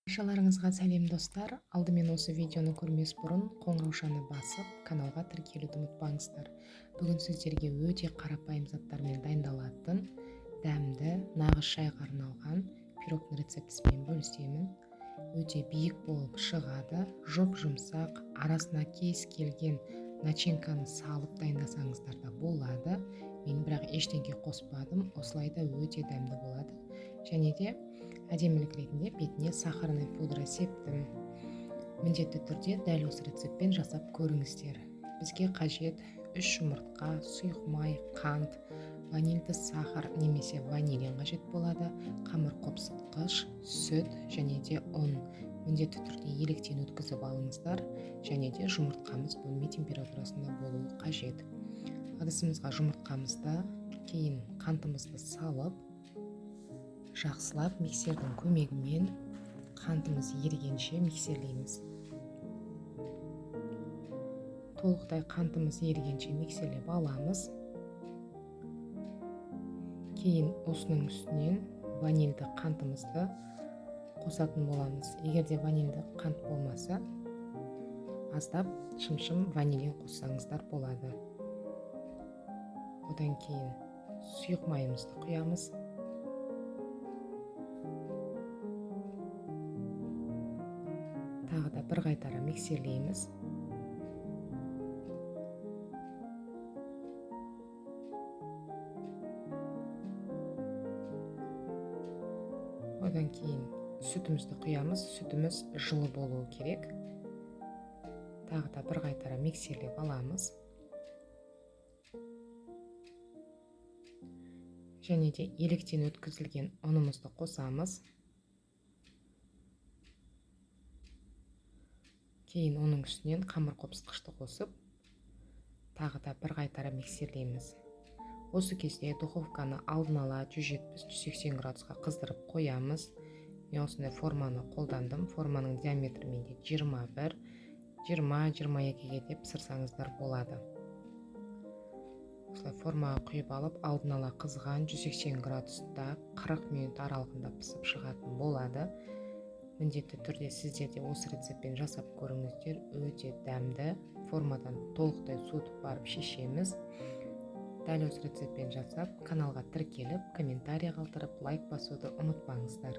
Баршаларыңызға сәлем достар. Алдымен осы видеоны көрмес бұрын қоңыраушаны басып, каналға тіркелуді ұмытпаңыздар. Бүгін сіздерге өте қарапайым заттармен дайындалатын, дәмді, нағыз шайға арналған пирогтың рецептісімен бөлісемін. Өте биік болып шығады, жұмсақ, арасына кез келген начинканы салып дайындасаңыздар да болады. Мен бірақ ештеңе қоспадым, осылай да өте дәмді болады. Және де әдемілік ретінде бетіне сахарный пудра септім. Міндетті түрде дәл осы рецептпен жасап көріңіздер. Бізге қажет 3 жұмыртқа, сұйық май, қант, ванильді сахар немесе ванилин қажет болады, қамыр қопсытқыш, сүт және де ұн. Міндетті түрде електен өткізіп алыңыздар, және де жұмыртқамыз бөлме температурасында болуы қажет. Ыдысымызға жұмыртқамызды, кейін қантымызды салып, жақсылап миксердің көмегімен қантымыз ерігенше миксерлейміз. Толықтай қантымыз ерігенше миксерлеп аламыз. Кейін осының үстінен ванильді қантымызды қосатын боламыз. Егер де ванильді қант болмаса, аздап шым ванилин қоссаңыздар болады. Одан кейін сұйық майымызды құямыз. Тағы да бір қайтара миксерлейміз. Одан кейін сүтімізді құямыз. Сүтіміз жылы болуы керек. Тағы да бір қайтара миксерлеп аламыз. Және де електен өткізілген ұнымызды қосамыз. Кейін оның үстінен қамыр қопсытқышты қосып, тағы да бір қайтара миксерлейміз. Осы кезде духовканы алдын ала 170-180 градусқа қыздырып қоямыз. Мен осындай форманы қолдандым. Форманың диаметрі менде 21, 20-22-ге деп пісірсаңыздар болады. Осылай формаға құйып алып, алдын ала қызған 180 градуста 40 минут аралығында пісіп шығатын болады. Міндетті түрде сіздер де осы рецептпен жасап көріңіздер. Өте дәмді. Формадан толықтай суытып барып шешеміз. Дәл осы рецептпен жасап, каналға тіркеліп, комментарий қалдырып, лайк басуды ұмытпаңыздар.